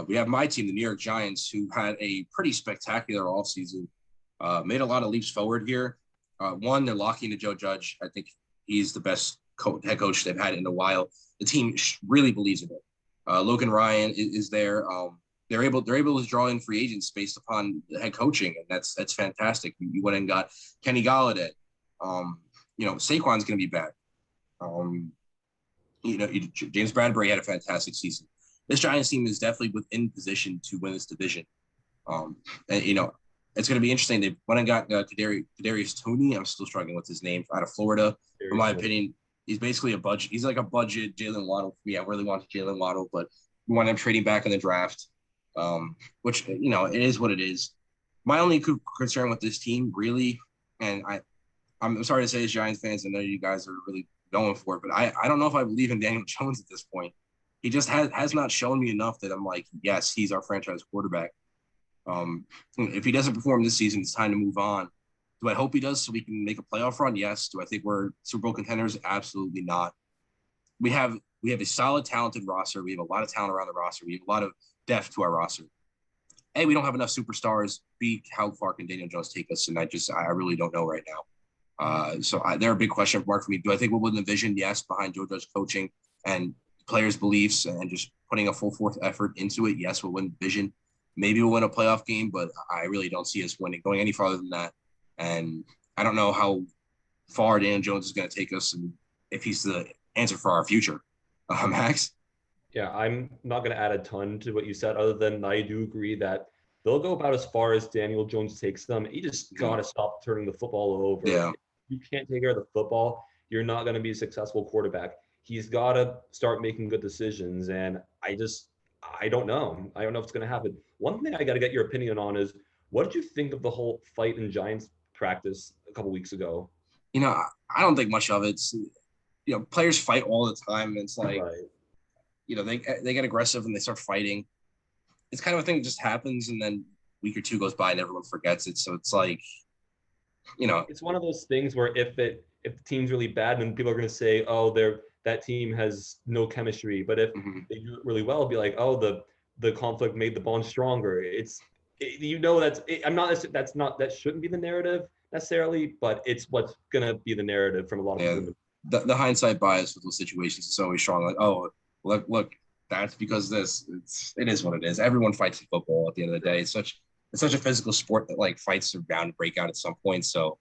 We have my team, the New York Giants, who had a pretty spectacular offseason, made a lot of leaps forward here. One, they're locking to Joe Judge. I think he's the best head coach they've had in a while. The team really believes in it. Logan Ryan is there. They're able to draw in free agents based upon the head coaching, and that's fantastic. You went and got Kenny Golladay. Saquon's going to be back. James Bradbury had a fantastic season. This Giants team is definitely within position to win this division. It's going to be interesting. They went and got Kadarius Toney. I'm still struggling with his name, out of Florida. In my opinion, he's basically a budget. He's like a budget Jalen Waddle for me. I really wanted Jalen Waddle, but we wound up trading back in the draft, which, it is what it is. My only concern with this team, really, and I'm sorry to say as Giants fans, I know you guys are really going for it, but I don't know if I believe in Daniel Jones at this point. He just has not shown me enough that I'm like, yes, he's our franchise quarterback. If he doesn't perform this season, it's time to move on. Do I hope he does so we can make a playoff run? Yes. Do I think we're Super Bowl contenders? Absolutely not. We have a solid, talented roster. We have a lot of talent around the roster. We have a lot of depth to our roster. A, we don't have enough superstars. B, how far can Daniel Jones take us? And I really don't know right now. They're a big question mark for me. Do I think we'll win the division? Yes, behind Joe Judge coaching and players' beliefs and just putting a full fourth effort into it. Yes, we'll win the division. Maybe we'll win a playoff game, but I really don't see us going any farther than that. And I don't know how far Daniel Jones is going to take us and if he's the answer for our future. Max? Yeah, I'm not going to add a ton to what you said, other than I do agree that they'll go about as far as Daniel Jones takes them. You just got to stop turning the football over. Yeah. If you can't take care of the football, you're not going to be a successful quarterback. He's got to start making good decisions. And I don't know. I don't know if it's going to happen. One thing I got to get your opinion on is, what did you think of the whole fight in Giants practice a couple weeks ago? I don't think much of it. Players fight all the time. It's like, right. They get aggressive and they start fighting. It's kind of a thing that just happens, and then a week or two goes by and everyone forgets it. So it's like, it's one of those things where if the team's really bad, then people are going to say, oh, that team has no chemistry. But if they do it really well, it'll be like, oh, the conflict made the bond stronger. That shouldn't be the narrative necessarily, but it's what's going to be the narrative from a lot of people. The hindsight bias with those situations is always strong. Like, oh, look, that's because it is what it is. Everyone fights in football at the end of the day. It's such a physical sport that like fights are bound to break out at some point. So